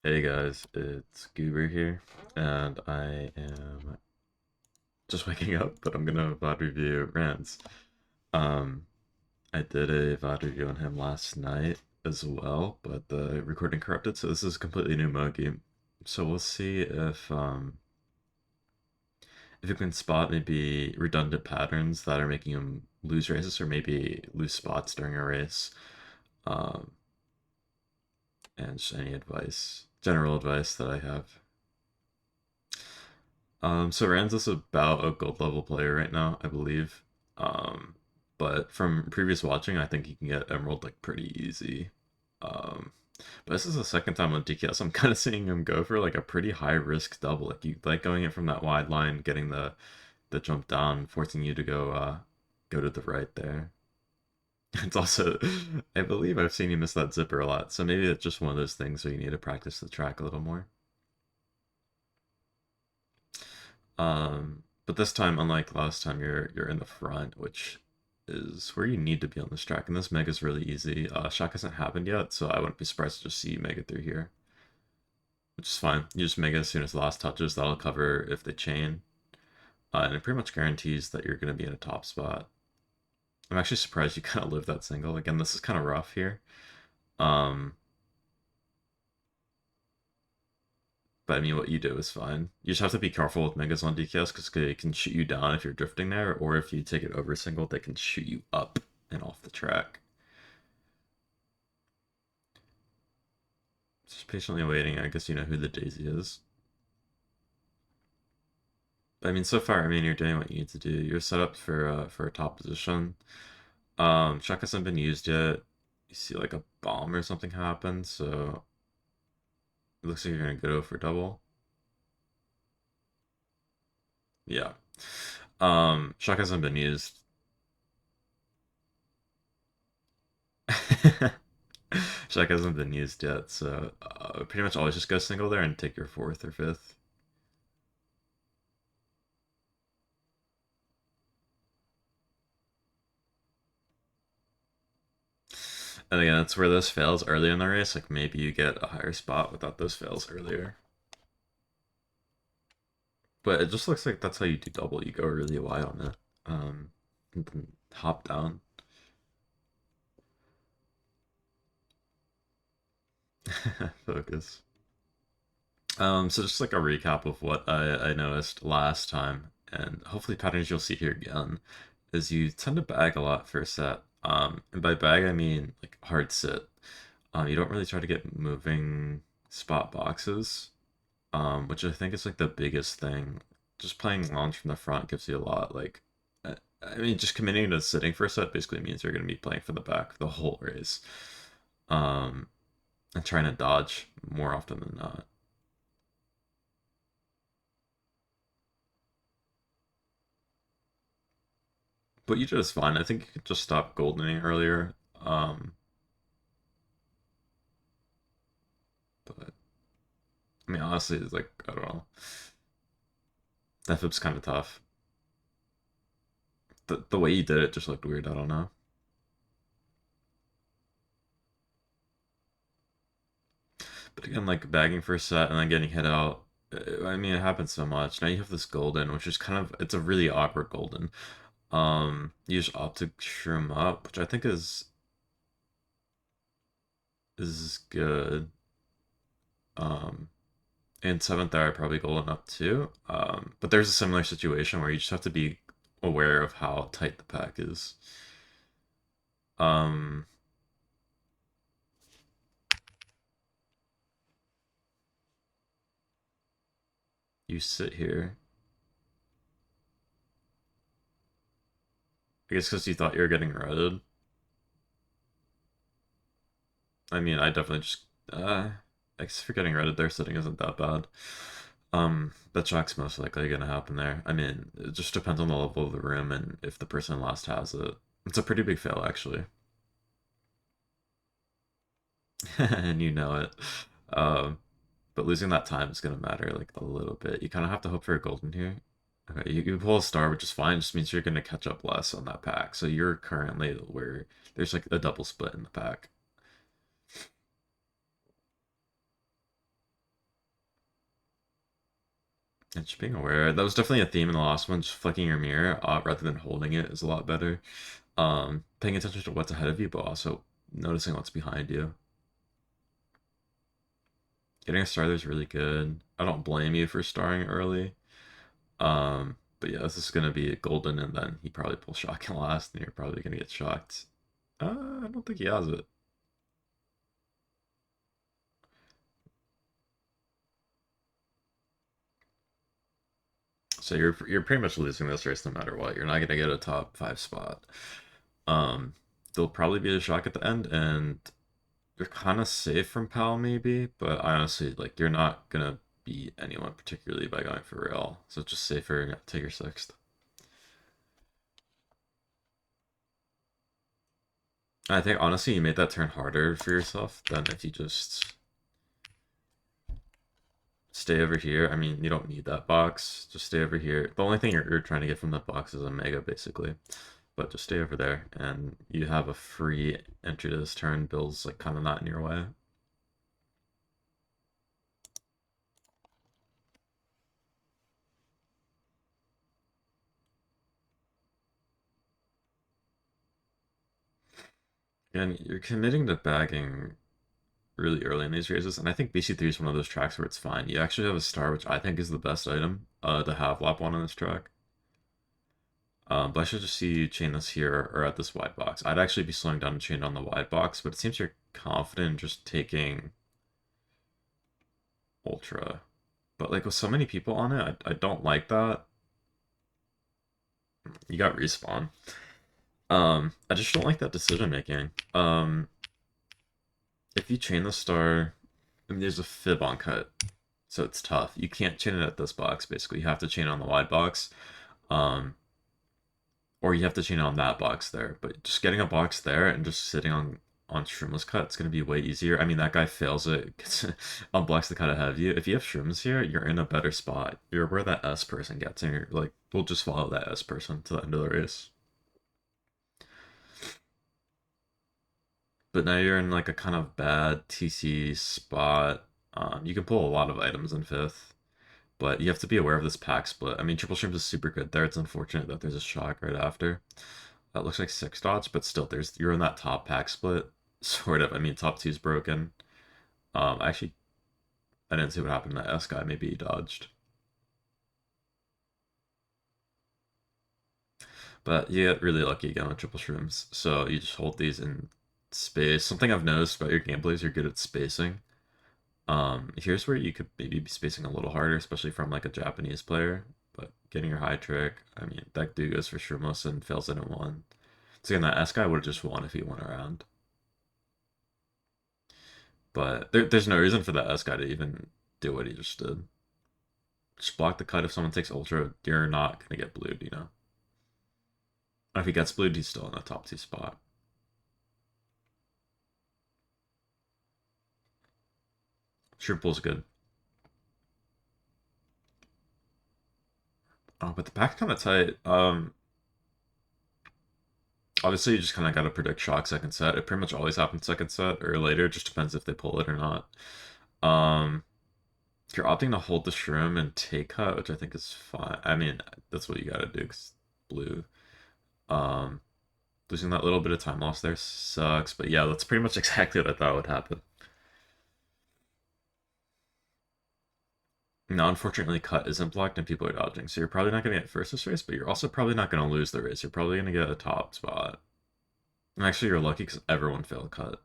Hey guys, it's Goober here, and I am just waking up, but I'm gonna VOD review Ranze. Um, I did a VOD review on him last night as well, but the recording corrupted, so this is a completely new mode game. So we'll see if you can spot maybe redundant patterns that are making him lose races, or maybe lose spots during a race. Um, and just any advice, general advice that I have. So Ranza's about a gold level player right now, I believe. Um, but from previous watching, I think he can get Emerald like pretty easy. Um, but this is the second time on DKS. I'm kind of seeing him go for like a pretty high risk double. Like you like going it from that wide line, getting the jump down, forcing you to go to the right there. It's also, I believe I've seen you miss that zipper a lot. So maybe it's just one of those things where you need to practice the track a little more. But this time, unlike last time, you're in the front, which is where you need to be on this track. And this Mega is really easy. Shock hasn't happened yet, so I wouldn't be surprised to just see Mega through here, which is fine. You just Mega as soon as the last touches. That'll cover if they chain, and it pretty much guarantees that you're going to be in a top spot. I'm actually surprised you kind of lived that single. Again, this is kind of rough here. Um, But I mean, what you do is fine. You just have to be careful with Megas on DKS because they can shoot you down if you're drifting there, or if you take it over single, they can shoot you up and off the track. Just patiently waiting. I guess you know who the Daisy is. But I mean, so far, I mean, you're doing what you need to do. You're set up for a top position. Chuck hasn't been used yet. You see like a bomb or something happen, so it looks like you're gonna go for double. Yeah. Chuck hasn't been used. Shack hasn't been used yet, so pretty much always just go single there and take your fourth or fifth. And again, that's where those fails early in the race. Like maybe you get a higher spot without those fails earlier. But it just looks like that's how you do double. You go really wide on it. And then hop down. Focus. So just like a recap of what I noticed last time, and hopefully patterns you'll see here again, is you tend to bag a lot for a set. And by bag I mean like hard sit. You don't really try to get moving spot boxes, which I think is like the biggest thing. Just playing launch from the front gives you a lot. Like, I mean, just committing to sitting for a set basically means you're going to be playing for the back the whole race, um, and trying to dodge more often than not. But you did just fine. I think you could just stop goldening earlier. But I mean, honestly, it's like I don't know. That flip's kind of tough. The way you did it just looked weird. I don't know. But again, like bagging for a set and then getting hit out. I mean, it happens so much. Now you have this golden, which is kind of it's a really awkward golden. You just opt to shroom up, which I think is good. Um, and seventh hour probably golden up too. But there's a similar situation where you just have to be aware of how tight the pack is. Um, you sit here. I guess because you thought you were getting routed. I mean, I definitely just I guess for getting routed there, sitting isn't that bad. That shock's most likely gonna happen there. I mean, it just depends on the level of the room and if the person last has it. It's a pretty big fail, actually. And you know it. Um, but losing that time is gonna matter like a little bit. You kind of have to hope for a golden here. Okay, you pull a star, which is fine. Just means you're gonna catch up less on that pack. So you're currently where there's like a double split in the pack. And just being aware. That was definitely a theme in the last one. Just flicking your mirror rather than holding it is a lot better. Paying attention to what's ahead of you, but also noticing what's behind you. Getting a star there is really good. I don't blame you for starring early. But yeah, this is gonna be golden, and then he probably pulls shotgun last, and you're probably gonna get shocked. I don't think he has it. So you're pretty much losing this race no matter what. You're not gonna get a top five spot. Um, there'll probably be a shock at the end, and you're kind of safe from Pal maybe, but I honestly like you're not gonna beat anyone particularly by going for real. So it's just safer and take your sixth. I think honestly you made that turn harder for yourself than if you just stay over here. I mean, you don't need that box. Just stay over here. The only thing you're trying to get from that box is a mega, basically. But just stay over there, and you have a free entry to this turn. Bill's like kind of not in your way. And you're committing to bagging really early in these races, and I think BC3 is one of those tracks where it's fine. You actually have a star, which I think is the best item to have lap one on this track. But I should just see you chain this here or at this wide box. I'd actually be slowing down and chain on the wide box, but it seems you're confident in just taking Ultra. But like with so many people on it, I don't like that. You got respawn. I just don't like that decision making. If you chain the star, I mean, there's a fib on cut, so it's tough. You can't chain it at this box. Basically, you have to chain on the wide box, um, or you have to chain it on that box there. But just getting a box there and just sitting on shroomless cut, it's gonna be way easier. I mean, that guy fails it, gets unblocks the cut ahead of you. If you have shrooms here, you're in a better spot. You're where that S person gets, and you're like, we'll just follow that S person to the end of the race. But now you're in like a kind of bad TC spot. You can pull a lot of items in fifth, but you have to be aware of this pack split. I mean, triple shrooms is super good there. It's unfortunate that there's a shock right after. That looks like six dots, but still, you're in that top pack split, sort of. I mean, top two's broken. Actually, I didn't see what happened to that S guy. Maybe he dodged. But you get really lucky again with triple shrooms. So you just hold these in space. Something I've noticed about your gameplay is you're good at spacing. Here's where you could maybe be spacing a little harder, especially from like a Japanese player. But getting your high trick, I mean, that dude goes for Shroomus and fails it in one. So again, that S guy would have just won if he went around. But there's no reason for that S guy to even do what he just did. Just block the cut if someone takes Ultra, you're not gonna get blued, you know. And if he gets blued, he's still in the top two spot. Shroom pool's good. Oh, but the pack's kind of tight. Obviously, you just kind of got to predict shock second set. It pretty much always happens second set or later. It just depends if they pull it or not. Um, if you're opting to hold the shroom and take cut, which I think is fine. I mean, that's what you got to do because blue. Um, losing that little bit of time loss there sucks. But yeah, that's pretty much exactly what I thought would happen. Now, unfortunately, cut isn't blocked and people are dodging. So you're probably not going to get first this race, but you're also probably not going to lose the race. You're probably going to get a top spot. And actually, you're lucky because everyone failed cut.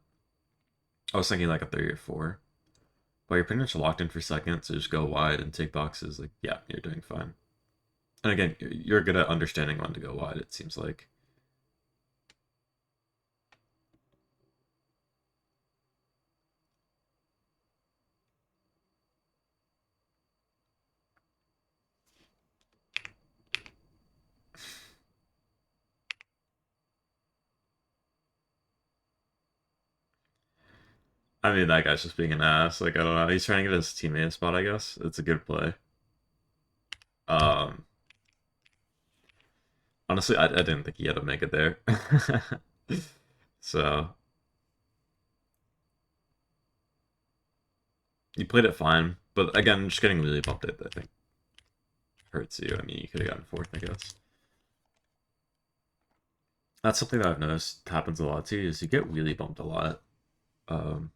I was thinking like a 3 or 4. But you're pretty much locked in for second, so just go wide and take boxes. Like, yeah, you're doing fine. And again, you're good at understanding when to go wide, it seems like. I mean, that guy's just being an ass. Like, I don't know. He's trying to get his teammate spot, I guess. It's a good play. Um, honestly, I didn't think he had to make it there. So, he played it fine. But again, just getting really bumped it, I think. hurts you. I mean, you could have gotten fourth, I guess. That's something that I've noticed happens a lot too, is you get really bumped a lot.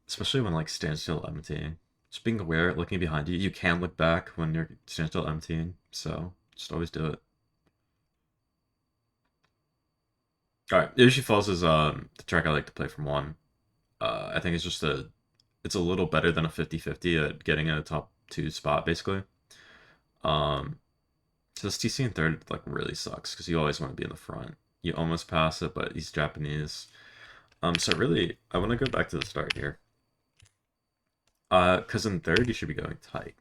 Especially when like standstill emptying. Just being aware, looking behind you. You can look back when you're standstill emptying, so just always do it. Alright, Issue Falls is the track I like to play from one. I think it's a little better than a 50-50 at getting in a top two spot basically. Um so this TC in third like really sucks because you always want to be in the front. You almost pass it, but he's Japanese. So really I want to go back to the start here. Because in third you should be going tight.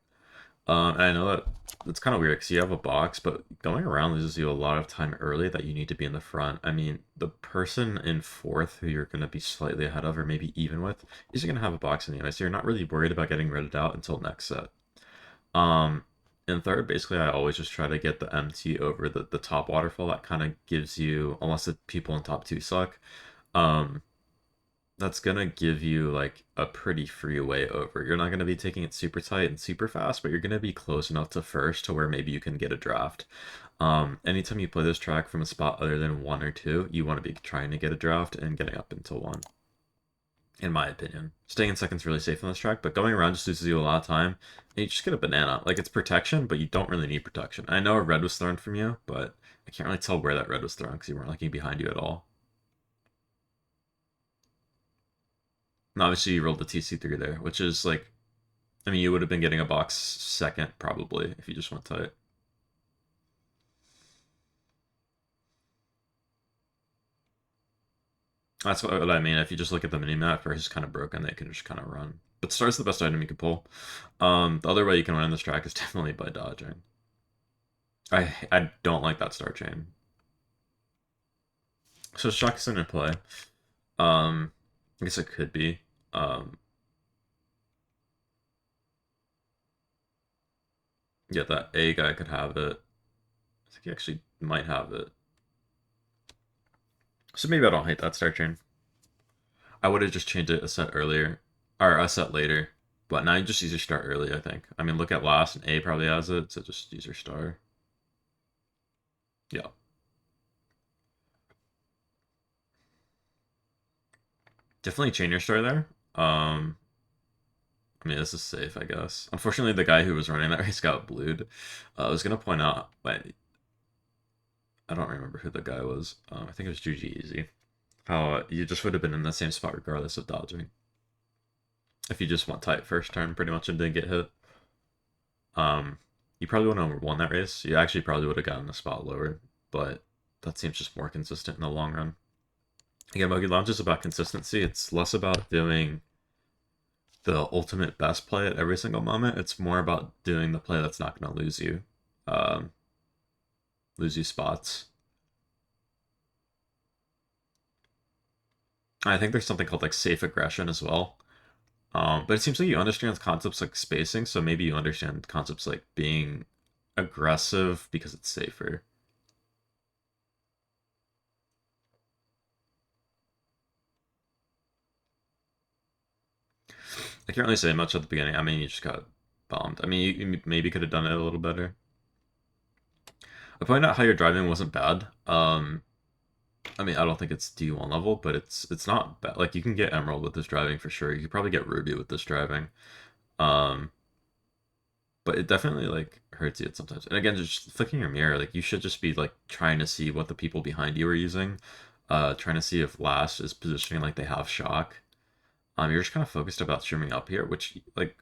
And I know that it's kind of weird because you have a box, but going around loses you a lot of time early that you need to be in the front. I mean, the person in fourth who you're going to be slightly ahead of or maybe even with is going to have a box anyway, so you're not really worried about getting redded out until next set. Um, in third, basically, I always just try to get the MT over the top waterfall. That kind of gives you, unless the people in top two suck, um, that's gonna give you like a pretty free way over. You're not gonna be taking it super tight and super fast, but you're gonna be close enough to first to where maybe you can get a draft. Anytime you play this track from a spot other than one or two, you want to be trying to get a draft and getting up into one. In my opinion, staying in second's really safe on this track, but going around just loses you a lot of time. And you just get a banana. Like it's protection, but you don't really need protection. I know a red was thrown from you, but I can't really tell where that red was thrown because you weren't looking behind you at all. And obviously, you rolled the TC3 there, which is like, I mean, you would have been getting a box second probably if you just went tight. That's what I mean. If you just look at the mini-map, first is kind of broken, they can just kind of run. But star's the best item you can pull. The other way you can win this track is definitely by dodging. I don't like that star chain. So Shock's in play. I guess it could be. Yeah, that A guy could have it. I think he actually might have it. So maybe I don't hate that star chain. I would have just changed it a set earlier, or a set later. But now you just use your star early, I think. I mean, look at last, and A probably has it, so just use your star. Yeah. Definitely chain your star there. I mean, this is safe, I guess. Unfortunately, the guy who was running that race got blued. I was going to point out, but I don't remember who the guy was. I think it was Juji Easy. How you just would have been in the same spot regardless of dodging. If you just went tight first turn pretty much and didn't get hit. You probably wouldn't have won that race. You actually probably would have gotten a spot lower, but that seems just more consistent in the long run. Again, Buggy Lounge is about consistency. It's less about doing the ultimate best play at every single moment. It's more about doing the play that's not going to lose you spots. I think there's something called like safe aggression as well. But it seems like you understand concepts like spacing, so maybe you understand concepts like being aggressive because it's safer. I can't really say much at the beginning. I mean, you just got bombed. I mean, you maybe could have done it a little better. I pointed out how your driving wasn't bad. I mean, I don't think it's D1 level, but it's not bad. Like you can get Emerald with this driving for sure. You could probably get Ruby with this driving. Um, but it definitely like hurts you sometimes. And again, just flicking your mirror, like you should just be like trying to see what the people behind you are using. Trying to see if last is positioning like they have shock. You're just kind of focused about streaming up here, which like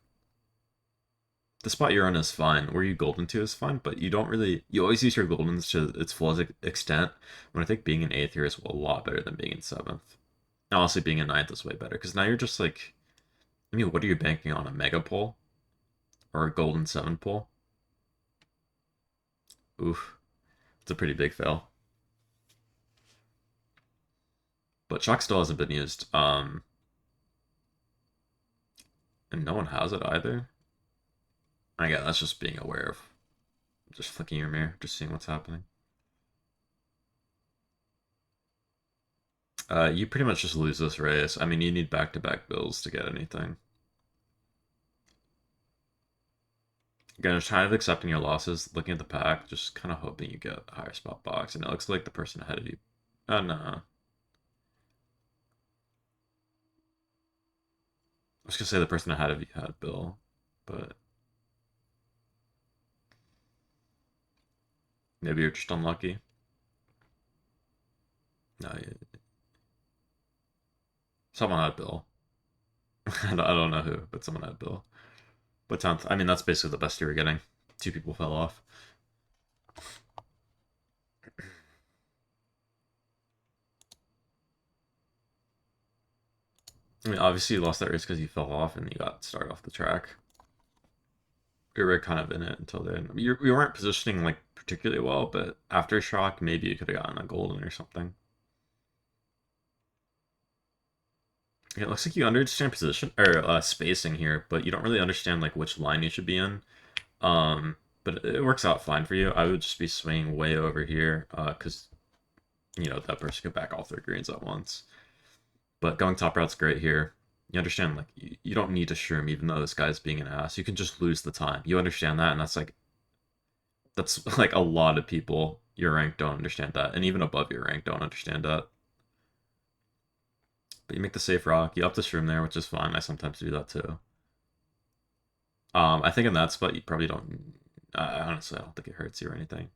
the spot you're on is fine. Where you golden to is fine, but you don't really. You always use your goldens to its full extent. When I think being in eighth here is a lot better than being in seventh. Honestly, being in ninth is way better because now you're just like, I mean, what are you banking on? A mega pull or a golden seven pull? Oof, it's a pretty big fail. But shock still hasn't been used. And no one has it either. I guess that's just being aware of, just flicking your mirror, just seeing what's happening. You pretty much just lose this race. I mean, you need back-to-back bills to get anything. Again, just kind of accepting your losses, looking at the pack, just kind of hoping you get a higher spot box. And it looks like the person ahead of you. Oh, no. I was gonna say the person ahead of you had Bill, but maybe you're just unlucky. No, someone had Bill. I don't know who, but someone had Bill. But 10th, I mean, that's basically the best you were getting. Two people fell off. I mean, obviously you lost that race because you fell off and you got started off the track. We were kind of in it until then. We weren't positioning like particularly well, but after shock, maybe you could have gotten a golden or something. Yeah, it looks like you understand position or spacing here, but you don't really understand like which line you should be in. But it works out fine for you. I would just be swinging way over here, because you know that person could back all three greens at once. But going top route's great here. You understand, like, you don't need to shroom even though this guy's being an ass. You can just lose the time. You understand that, and that's like a lot of people your rank don't understand that, and even above your rank don't understand that. But you make the safe rock. You up the shroom there, which is fine. I sometimes do that too. I think in that spot you probably don't. Honestly, I don't think it hurts you or anything.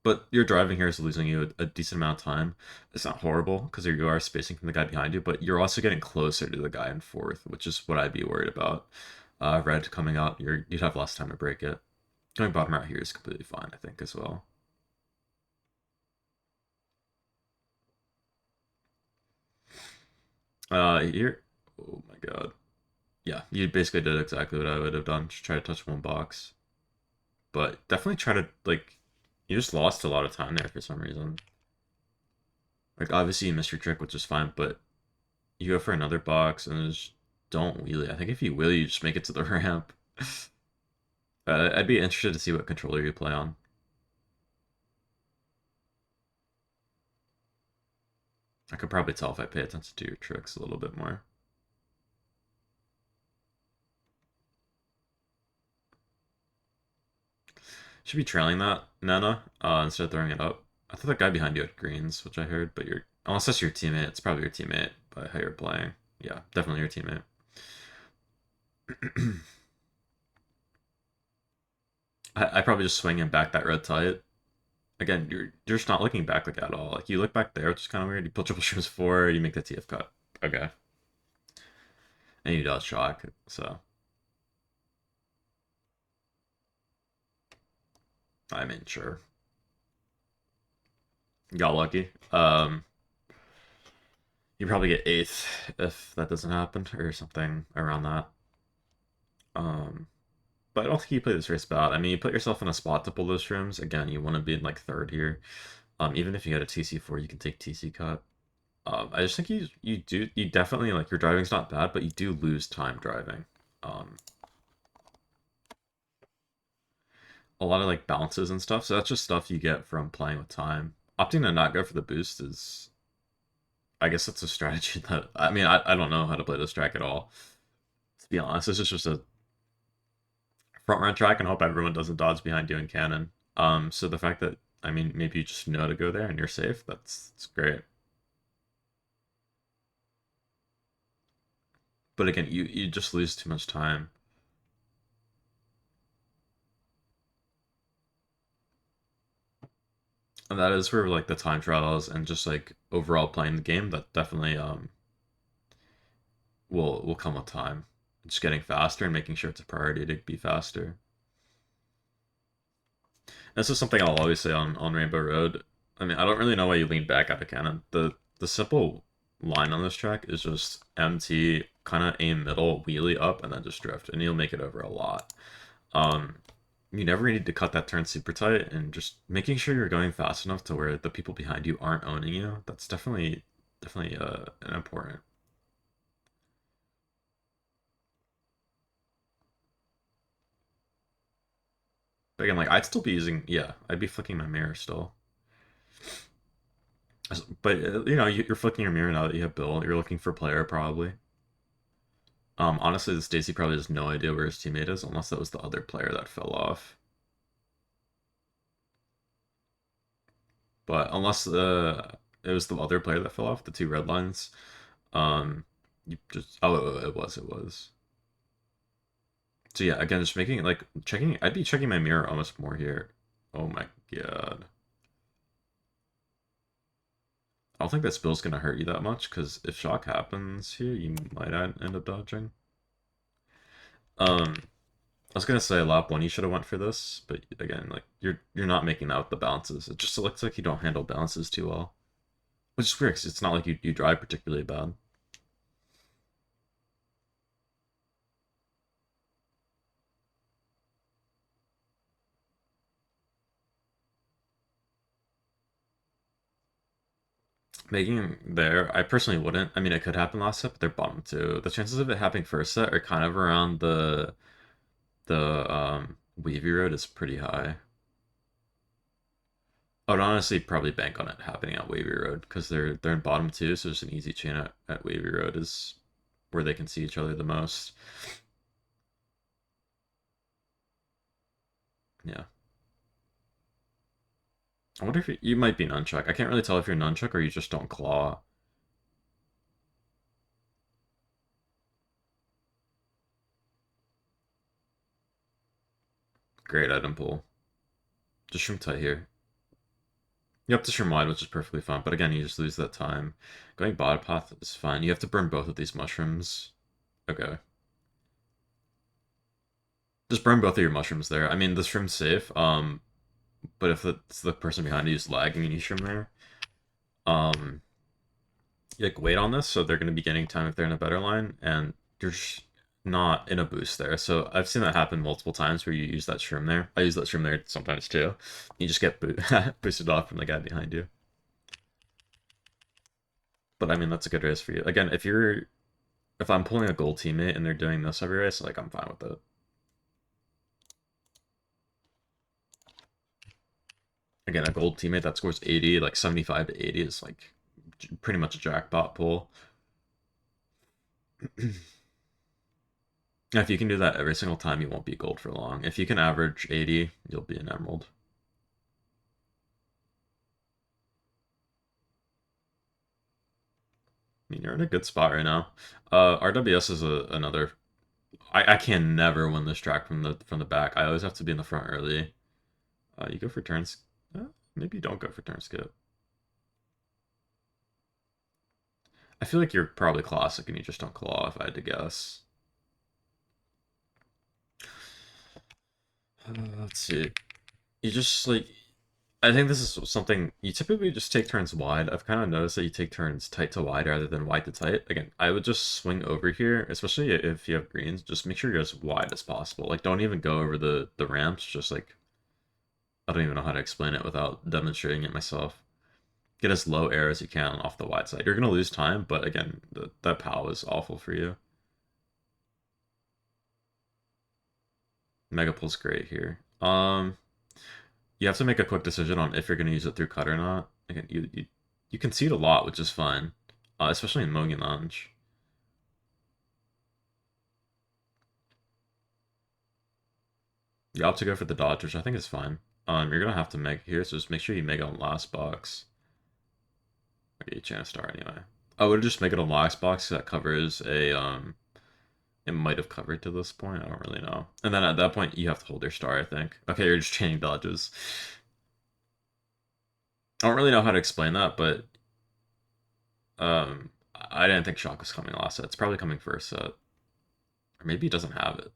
But your driving here is losing you a decent amount of time. It's not horrible because you are spacing from the guy behind you, but you're also getting closer to the guy in fourth, which is what I'd be worried about. Red coming out, you'd have less time to break it. Going bottom out here is completely fine, I think, as well. Here, oh my god, yeah, you basically did exactly what I would have done. Just try to touch one box, but definitely try to like. You just lost a lot of time there for some reason. Like obviously you missed your trick, which is fine, but you go for another box and just don't wheelie. I think if you wheelie, you just make it to the ramp. I'd be interested to see what controller you play on. I could probably tell if I pay attention to your tricks a little bit more. Should be trailing that Nana instead of throwing it up. I thought that guy behind you had greens, which I heard, but you're unless that's your teammate, it's probably your teammate by how you're playing. Yeah, definitely your teammate. I probably just swing him back that red tight. Again, you're just not looking back like at all. Like you look back there, which is kind of weird. You pull triple streams forward, you make the TF cut. Okay, and you dodge shock. So I mean, sure, got lucky. You probably get eighth if that doesn't happen or something around that. Um, but I don't think you play this race bad. I mean, you put yourself in a spot to pull those shrooms. Again, you want to be in like third here. Even if you get a TC4, you can take TC cut. I just think you definitely like your driving's not bad, but you do lose time driving. Um, a lot of like bounces and stuff. So that's just stuff you get from playing with time. Opting to not go for the boost is, I guess that's a strategy that I mean I don't know how to play this track at all. To be honest, this is just a front run track and hope everyone doesn't dodge behind you in cannon. So the fact that I mean maybe you just know to go there and you're safe, that's great. But again, you just lose too much time. And that is where like the time trials and just like overall playing the game that definitely will come with time. Just getting faster and making sure it's a priority to be faster. This is something I'll always say on Rainbow Road. I mean, I don't really know why you lean back out of cannon. The simple line on this track is just MT, kind of aim middle, wheelie up, and then just drift, and you'll make it over a lot. Um, you never need to cut that turn super tight, and just making sure you're going fast enough to where the people behind you aren't owning you. That's definitely an important. But again, like I'd still be using, yeah, I'd be flicking my mirror still. But you know, you're flicking your mirror now that you have Bill. You're looking for player probably. Honestly, the Stacy probably has no idea where his teammate is, unless that was the other player that fell off. But unless it was the other player that fell off, the two red lines, um, you just it was. So yeah, again, just making like checking. I'd be checking my mirror almost more here. Oh my god. I don't think that spill's gonna hurt you that much because if shock happens here, you might end up dodging. I was gonna say lap one you should have went for this, but again, like you're not making that with the bounces. It just looks like you don't handle bounces too well, which is weird 'cause it's not like you drive particularly bad. Making there, I personally wouldn't. I mean, it could happen last set, but they're bottom two. The chances of it happening first set are kind of around the Wavy Road is pretty high. I would honestly probably bank on it happening at Wavy Road because they're in bottom two, so just an easy chain at Wavy Road is where they can see each other the most. Yeah. I wonder if you might be nunchuck. I can't really tell if you're nunchuck or you just don't claw. Great item pool. Just shroom tight here. You have to shroom wide, which is perfectly fine, but again, you just lose that time. Going bottom path is fine. You have to burn both of these mushrooms. Okay. Just burn both of your mushrooms there. I mean, the shroom's safe, but if it's the person behind you is lagging and you shroom there, um, you like wait on this, so they're going to be getting time if they're in a better line, and you're just not in a boost there. So I've seen that happen multiple times where you use that shroom there. I use that shroom there sometimes too. You just get boosted off from the guy behind you. But I mean, that's a good race for you. Again, if I'm pulling a gold teammate and they're doing this every race, like I'm fine with it. Again, a gold teammate that scores 80, like 75 to 80 is like pretty much a jackpot pull. If you can do that every single time, you won't be gold for long. If you can average 80, you'll be an emerald. I mean, you're in a good spot right now. RWS is another. I can never win this track from the back. I always have to be in the front early. You go for turns. Maybe you don't go for turn skip. I feel like you're probably classic and you just don't claw if I had to guess. Let's see. You just like I think this is something you typically just take turns wide. I've kind of noticed that you take turns tight to wide rather than wide to tight. Again, I would just swing over here, especially if you have greens. Just make sure you're as wide as possible. Like, don't even go over the ramps. Just like I don't even know how to explain it without demonstrating it myself. Get as low air as you can off the wide side. You're gonna lose time, but again, that POW is awful for you. Mega pull's great here. You have to make a quick decision on if you're going to use it through cut or not. Again, you concede a lot, which is fine, especially in Mogi Lounge. You opt to go for the dodge, which I think is fine. You're gonna have to mega here, so just make sure you mega on last box. Okay, chance star anyway. I would just make it on last box. That covers a It might have covered to this point. I don't really know. And then at that point, you have to hold your star. I think. Okay, you're just chaining dodges. I don't really know how to explain that, but I didn't think shock was coming last set. It's probably coming first set. Or maybe he doesn't have it.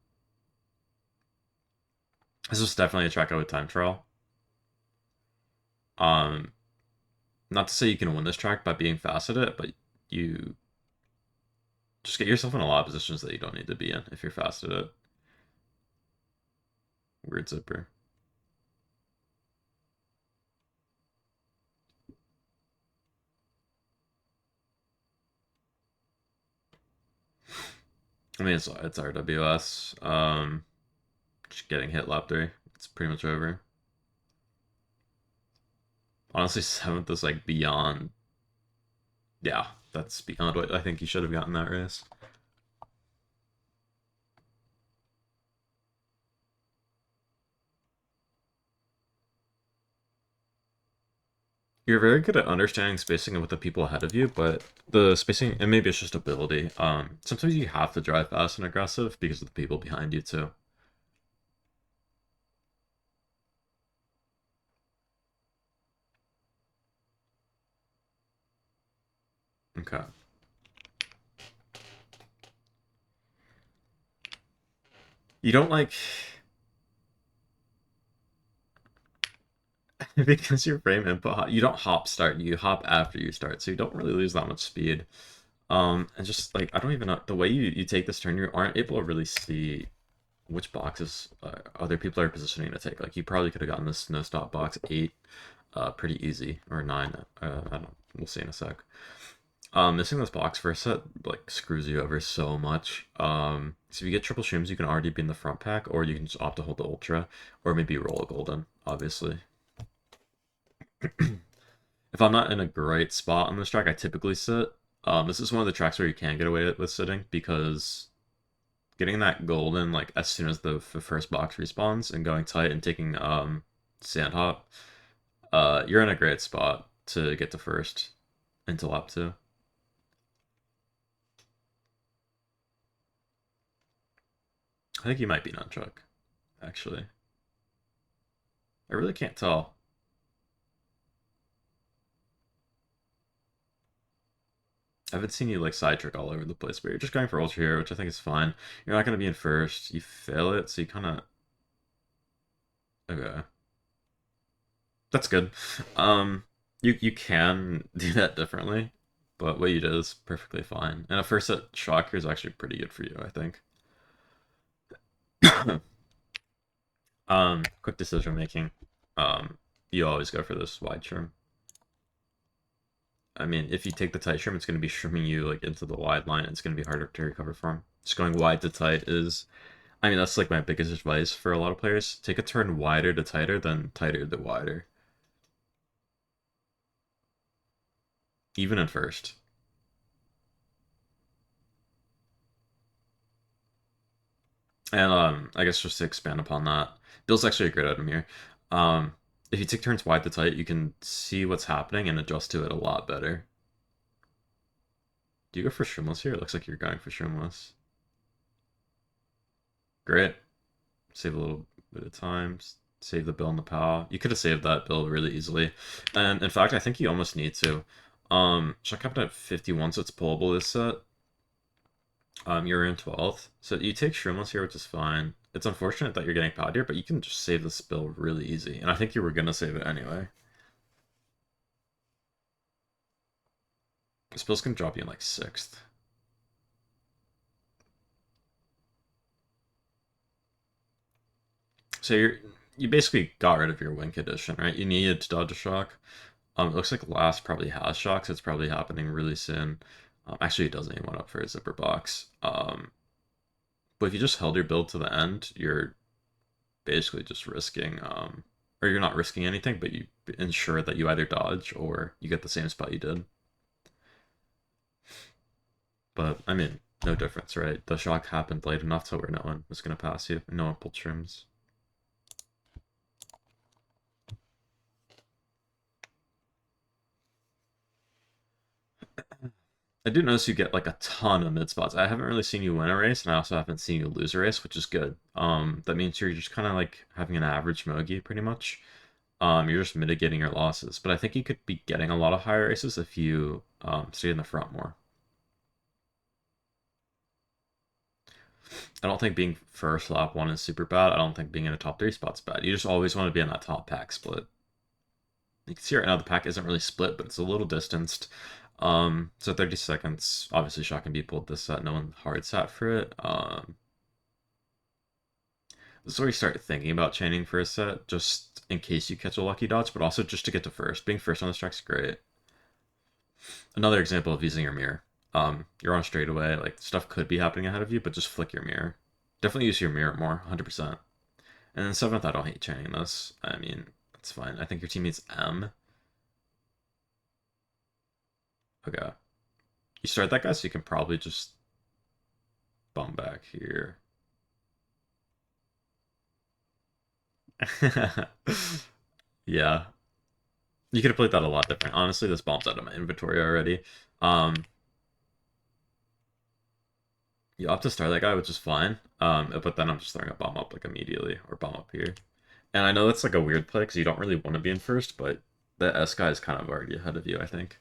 This is definitely a track I would time trial. Um, Not to say you can win this track by being fast at it, but you just get yourself in a lot of positions that you don't need to be in if you're fast at it. Weird zipper. I mean, it's RWS. Just getting hit lap 3. It's pretty much over. Honestly, 7th is like beyond. Yeah, that's beyond what I think you should have gotten that race. You're very good at understanding spacing with the people ahead of you, but the spacing, and maybe it's just ability. Sometimes you have to drive fast and aggressive because of the people behind you too. Okay. You don't like because your frame input, you don't hop start, you hop after you start, so you don't really lose that much speed. And just like I don't even know the way you take this turn, you aren't able to really see which boxes other people are positioning to take. Like you probably could have gotten this no stop box 8 pretty easy, or 9. I don't. We'll see in a sec. Missing this box for a set like screws you over so much. So if you get triple shrooms, you can already be in the front pack, or you can just opt to hold the ultra, or maybe roll a golden. Obviously, if I'm not in a great spot on this track, I typically sit. This is one of the tracks where you can get away with sitting because getting that golden like as soon as the first box respawns and going tight and taking sand hop, you're in a great spot to get to first into lap 2. I think you might be nunchuck, actually. I really can't tell. I haven't seen you like side trick all over the place, but you're just going for ultra here, which I think is fine. You're not gonna be in first. You fail it, so you kind of okay. That's good. You can do that differently, but what you did is perfectly fine. And a first set shock here is actually pretty good for you, I think. Quick decision making. You always go for this wide shroom. I mean, if you take the tight shroom, it's going to be shrooming you like into the wide line. And it's going to be harder to recover from. Just going wide to tight is, I mean, that's like my biggest advice for a lot of players. Take a turn wider to tighter than tighter to wider, even in first. And I guess just to expand upon that, Bill's actually a great item here. Um, if you take turns wide to tight, you can see what's happening and adjust to it a lot better. Do you go for shroomless here? It looks like you're going for shroomless. Great. Save a little bit of time. Save the bill and the POW. You could have saved that bill really easily. And in fact, I think you almost need to. Chuck up at 51, so it's pullable this set. You're in 12th. So you take shroomless here, which is fine. It's unfortunate that you're getting POW'd here, but you can just save this bill really easy. And I think you were gonna save it anyway. This bill's gonna drop you in like 6th. So you basically got rid of your win condition, right? You needed to dodge a shock. It looks like last probably has shocks. It's probably happening really soon. Actually, it doesn't even went up for a zipper box. But if you just held your build to the end, you're basically just risking, or you're not risking anything, but you ensure that you either dodge or you get the same spot you did. But I mean, no difference, right? The shock happened late enough to where no one was gonna pass you, and no one pulled trims. I do notice you get like a ton of mid spots. I haven't really seen you win a race, and I also haven't seen you lose a race, which is good. That means you're just kind of like having an average mogi, pretty much. You're just mitigating your losses. But I think you could be getting a lot of higher races if you stay in the front more. I don't think being first lap 1 is super bad. I don't think being in a top 3 spot's bad. You just always want to be in that top pack split. You can see right now the pack isn't really split, but it's a little distanced. So 30 seconds, obviously shot can be pulled this set, no one hard sat for it. This is where you start thinking about chaining for a set, just in case you catch a lucky dodge, but also just to get to first. Being first on this track's great. Another example of using your mirror. You're on straightaway, like stuff could be happening ahead of you, but just flick your mirror. Definitely use your mirror more, 100%. And then 7th, I don't hate chaining this. I mean, it's fine. I think your teammate's M. Okay. You start that guy, so you can probably just bum back here. Yeah. You could have played that a lot different. Honestly, this bomb's out of my inventory already. Um, you opt to star that guy, which is fine. But then I'm just throwing a bomb up like immediately, or bomb up here. And I know that's like a weird play because you don't really want to be in first, but the S guy is kind of already ahead of you, I think.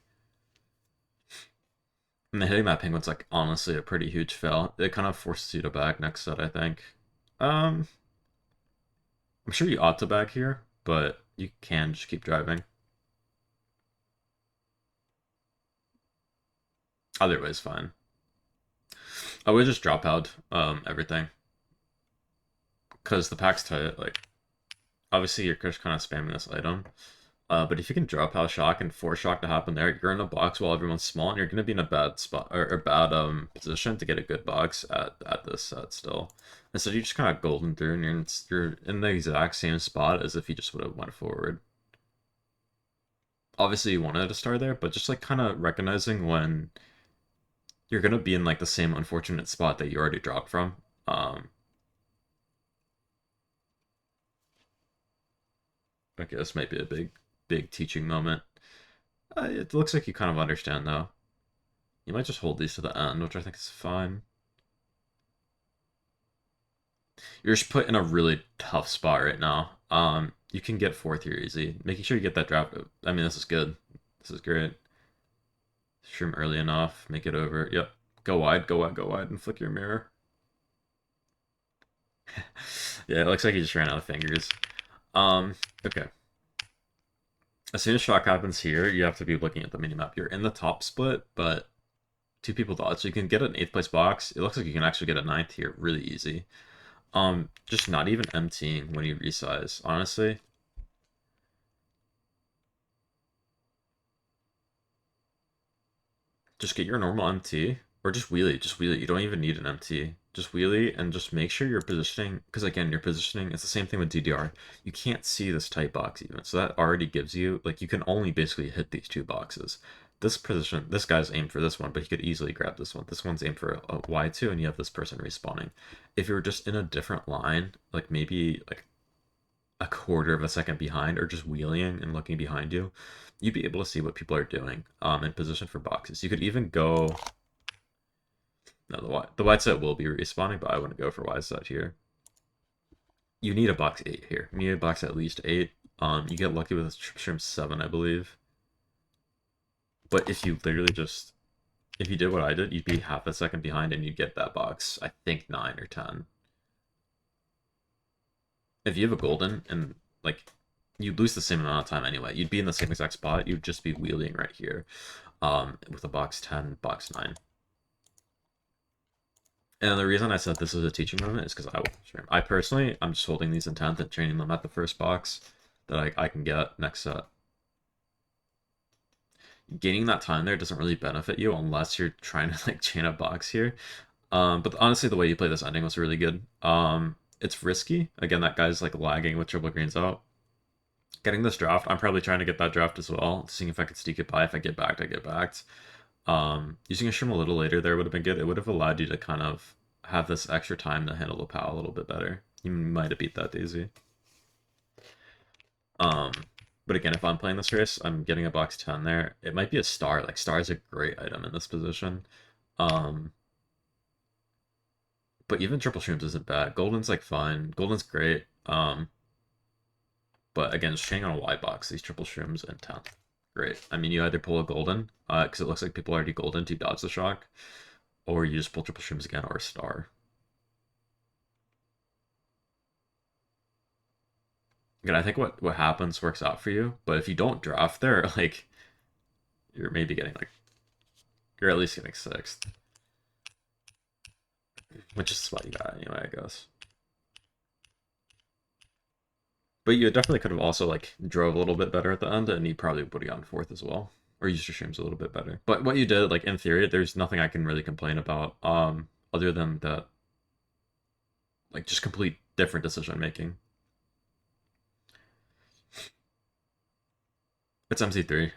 And then hitting that penguin's like honestly a pretty huge fail. It kind of forces you to back next set, I think. Um, I'm sure you ought to back here, but you can just keep driving. Either way is fine. I would just drop out everything because the pack's tight. Like obviously you're just kind of spamming this item. But if you can drop out shock and force shock to happen there, you're in a box while everyone's small, and you're gonna be in a bad spot or bad position to get a good box at this set still. And so you just kind of golden through, and you're in the exact same spot as if you just would have went forward. Obviously you wanted to start there, but just like kind of recognizing when you're gonna be in like the same unfortunate spot that you already dropped from. Okay, this might be a big teaching moment. It looks like you kind of understand though. You might just hold these to the end, which I think is fine. You're just put in a really tough spot right now. You can get fourth here easy. Making sure you get that draft. I mean, this is good. This is great. Shroom early enough. Make it over. Yep. Go wide, go wide, go wide, and flick your mirror. Yeah, it looks like he just ran out of fingers. Okay. As soon as shock happens here, you have to be looking at the minimap. You're in the top split, but two people dodge. So you can get an 8th place box. It looks like you can actually get a 9th here really easy. Just not even emptying when you resize, honestly. Just get your normal MT, or just wheelie, just wheelie. You don't even need an MT. Just wheelie and just make sure you're positioning, because again, you're positioning, it's the same thing with DDR. You can't see this tight box even, so that already gives you, like, you can only basically hit these two boxes. This position, this guy's aimed for this one, but he could easily grab this one. This one's aimed for a Y2, and you have this person respawning. If you're just in a different line, like maybe like a quarter of a second behind or just wheeling and looking behind you, you'd be able to see what people are doing in position for boxes. You could even go. No, the wide set will be respawning, but I wouldn't go for wide set here. You need a box 8 here. You need a box at least 8. You get lucky with a shrimp 7, I believe. But if you literally just, if you did what I did, you'd be half a second behind and you'd get that box, I think 9 or 10. If you have a golden and like you'd lose the same amount of time anyway. You'd be in the same exact spot. You'd just be wheeling right here, with a box 10, box 9. And the reason I said this is a teaching moment is because I personally, I'm just holding these in 10th and training them at the first box that I can get next set. Gaining that time there doesn't really benefit you unless you're trying to like chain a box here. But honestly, the way you play this ending was really good. It's risky. Again, that guy's like lagging with triple greens out. Getting this draft, I'm probably trying to get that draft as well, seeing if I could sneak it by. If I get backed, I get backed. Using a shim a little later there would have been good. It would have allowed you to kind of have this extra time to handle the POW a little bit better. You might have beat that Daisy. Um, but again, if I'm playing this race, I'm getting a box 10 there. It might be a star. Like, star is a great item in this position. But even triple shrooms isn't bad. Golden's like fine. Golden's great. But again, just chaining on a wide box, these triple shrooms and 10. Great. I mean, you either pull a golden, because it looks like people already golden to dodge the shock, or you just pull triple shrooms again, or a star. Again, I think what happens works out for you, but if you don't draft there, like, you're maybe getting, like, you're at least getting 6th. Which is what you got anyway, I guess. But you definitely could have also, like, drove a little bit better at the end, and you probably would have gotten 4th as well. Or used your streams a little bit better. But what you did, like, in theory, there's nothing I can really complain about, other than that, like, just complete different decision making. It's MC3.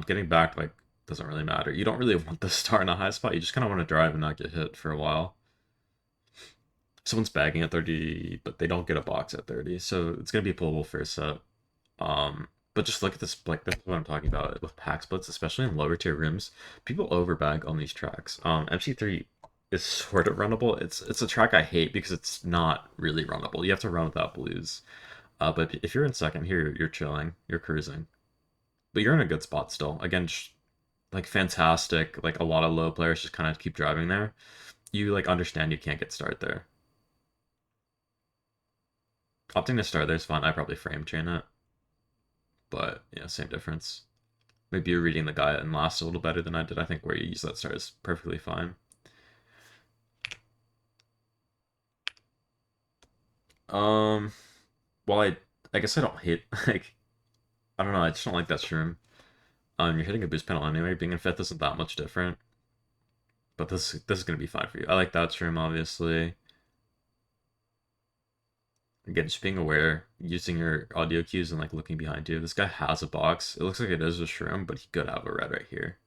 Getting back, like, doesn't really matter. You don't really want to start in a high spot. You just kind of want to drive and not get hit for a while. Someone's bagging at 30, but they don't get a box at 30, so it's going to be a pullable first set. But just look at this, like this is what I'm talking about with pack splits, especially in lower tier rooms. People overbag on these tracks. MC3 is sort of runnable. It's a track I hate because it's not really runnable. You have to run without blues. But if you're in second here, you're chilling, you're cruising, but you're in a good spot still. Again, just, like fantastic. Like a lot of low players just kind of keep driving there. You like understand you can't get start there. Opting to start there is fun. I probably frame chain it, but yeah, same difference. Maybe you're reading the guy and last a little better than I did. I think where you use that start is perfectly fine. Um, well, I guess I don't hate like I don't know. I just don't like that shroom. You're hitting a boost panel anyway. Being in fifth isn't that much different, but this is gonna be fine for you. I like that shroom obviously. Again, just being aware, using your audio cues and like looking behind you. This guy has a box. It looks like it is a shroom, but he could have a red right here.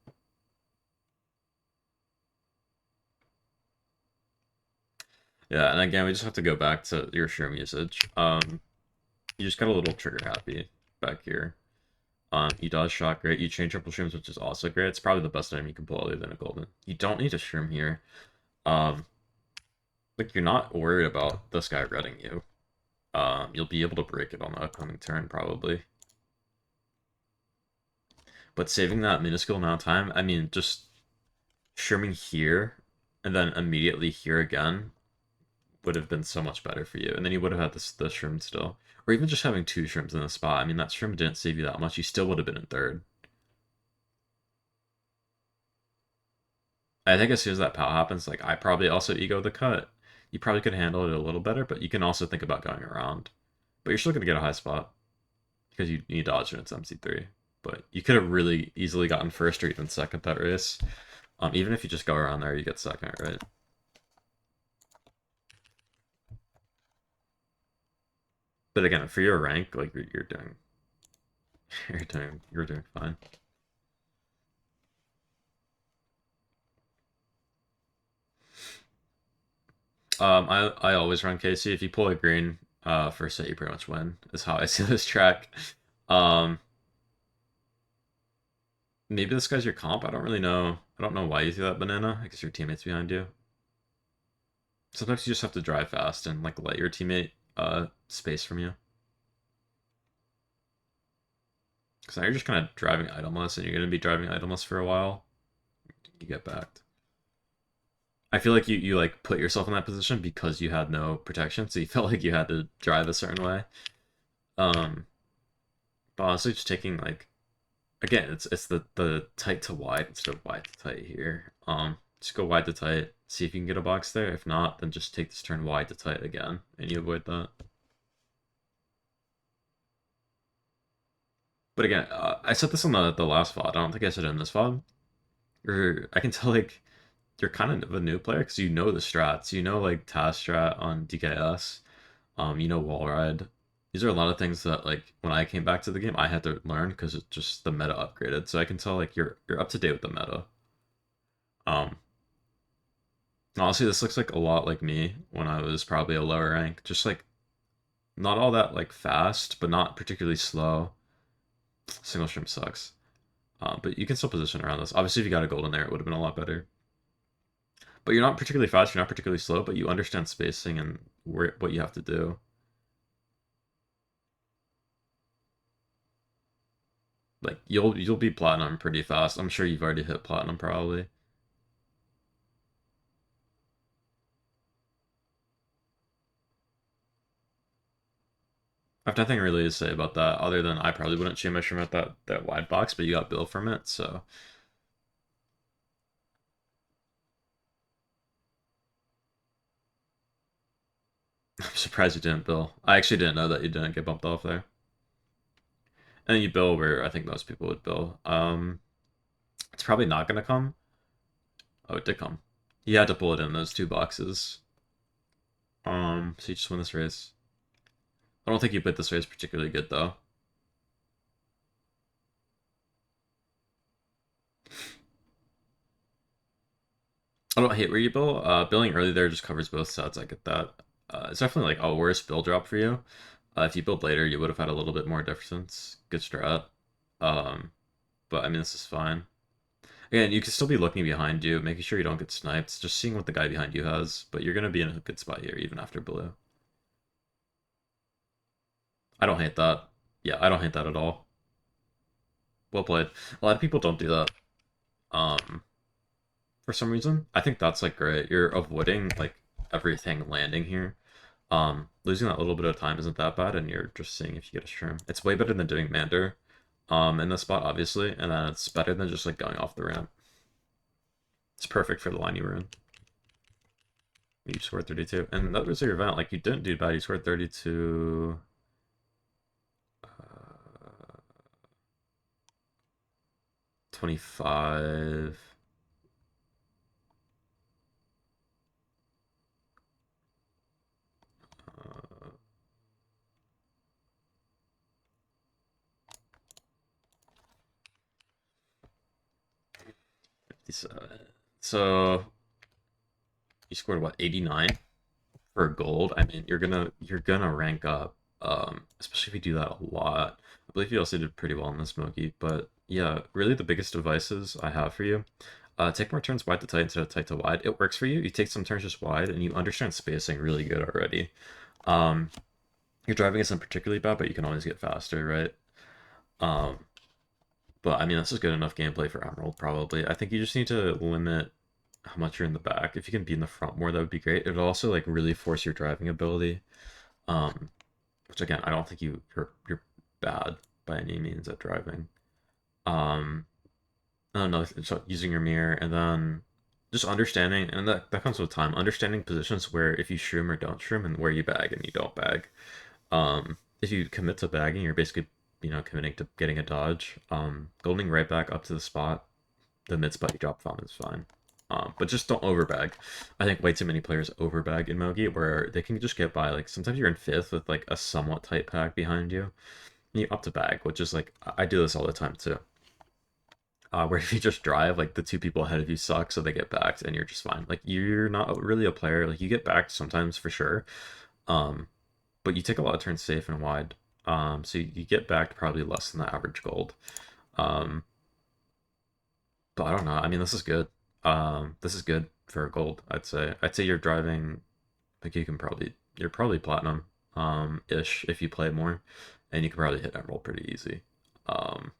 Yeah, and again, we just have to go back to your shroom usage. You just got a little trigger happy back here. He does shot great. You chain triple shrooms, which is also great. It's probably the best item you can pull other than a golden. You don't need a shroom here. Um, like you're not worried about this guy redding you. You'll be able to break it on the upcoming turn probably. But saving that minuscule amount of time, I mean, just shrooming here and then immediately here again would have been so much better for you. And then you would have had the shroom still. Or even just having two shrooms in the spot. I mean, that shroom didn't save you that much. You still would have been in third. I think as soon as that POW happens, like I probably also ego the cut. You probably could handle it a little better, but you can also think about going around. But you're still gonna get a high spot because you dodge and it's MC3. But you could have really easily gotten first or even second that race. Even if you just go around there, you get second, right? But again, for your rank, like you're doing, you're doing fine. I always run KC. If you pull a green, first set you pretty much win. Is how I see this track. Um, maybe this guy's your comp. I don't really know. I don't know why you threw that banana. I guess your teammate's behind you. Sometimes you just have to drive fast and like let your teammate space from you. Because now you're just kind of driving itemless, and you're gonna be driving itemless for a while. You get backed. I feel like you like put yourself in that position because you had no protection, so you felt like you had to drive a certain way. Um, but honestly, just taking like again, it's the tight to wide instead of wide to tight here. Just go wide to tight, see if you can get a box there. If not, then just take this turn wide to tight again, and you avoid that. But again, I said this on the last VOD. I don't think I said it in this VOD. I can tell like you're kind of a new player because you know the strats. You know like task strat on DKS. You know wall ride. These are a lot of things that like when I came back to the game, I had to learn because it's just the meta upgraded. So I can tell like you're up to date with the meta. Um, Honestly, this looks like a lot like me when I was probably a lower rank. Just like not all that like fast, but not particularly slow. Single stream sucks. But you can still position around this. Obviously, if you got a gold in there, it would have been a lot better. But you're not particularly fast, you're not particularly slow, but you understand spacing and what you have to do. Like you'll be platinum pretty fast. I'm sure you've already hit platinum probably. I have nothing really to say about that other than I probably wouldn't chain mushroom at that wide box, but you got bill from it, so I'm surprised you didn't bill. I actually didn't know that you didn't get bumped off there. And you bill where I think most people would bill. It's probably not gonna come. Oh, it did come. You had to pull it in those two boxes. So you just win this race. I don't think you played this race particularly good though. I don't hate where you bill. Billing early there just covers both sides. I get that. It's definitely like a worse bill drop for you. If you build later, you would have had a little bit more difference. Good strat. Um, but I mean, this is fine. Again, you can still be looking behind you, making sure you don't get sniped, just seeing what the guy behind you has. But you're gonna be in a good spot here, even after blue. I don't hate that. Yeah, I don't hate that at all. Well played. A lot of people don't do that. Um, for some reason, I think that's like great. You're avoiding like everything landing here. Losing that little bit of time isn't that bad, and you're just seeing if you get a shroom. It's way better than doing Mander, in this spot, obviously, and then it's better than just like going off the ramp. It's perfect for the line you were in. You scored 32, and that was your event. Like you didn't do bad. You scored 32. 25. 57. So you scored what, 89 for gold? I mean, you're gonna rank up. Especially if you do that a lot. I believe you also did pretty well in the Smoky, but yeah, really the biggest advices I have for you. Take more turns wide to tight instead of tight to wide. It works for you. You take some turns just wide, and you understand spacing really good already. Um, your driving isn't particularly bad, but you can always get faster, right? Um, but I mean, this is good enough gameplay for Emerald, probably. I think you just need to limit how much you're in the back. If you can be in the front more, that would be great. It'll also like really force your driving ability. Um, which again, I don't think you're bad by any means at driving. Um, I don't know, so using your mirror and then just understanding, and that comes with time. Understanding positions where if you shroom or don't shroom, and where you bag and you don't bag. If you commit to bagging, you're basically committing to getting a dodge. Golding right back up to the spot, the mid spot you drop from is fine. But just don't overbag. I think way too many players overbag in Mogi where they can just get by. Like sometimes you're in fifth with like a somewhat tight pack behind you, and you up to bag, which is like I do this all the time too. Where if you just drive, like the two people ahead of you suck, so they get backed, and you're just fine. Like you're not really a player. Like you get backed sometimes for sure, um, but you take a lot of turns safe and wide. So you get backed probably less than the average gold. Um, but I don't know. I mean, this is good. This is good for gold, I'd say. I'd say you're driving, like you're probably platinum, ish if you play more, and you can probably hit emerald pretty easy. Um,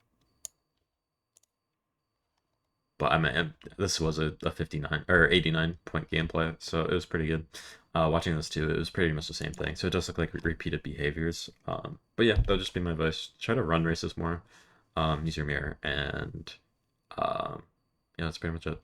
but I mean, this was a 59 or 89 point gameplay, so it was pretty good. Watching this too, it was pretty much the same thing. So it does look like repeated behaviors. But yeah, that'll just be my advice. Try to run races more, use your mirror, and yeah, that's pretty much it.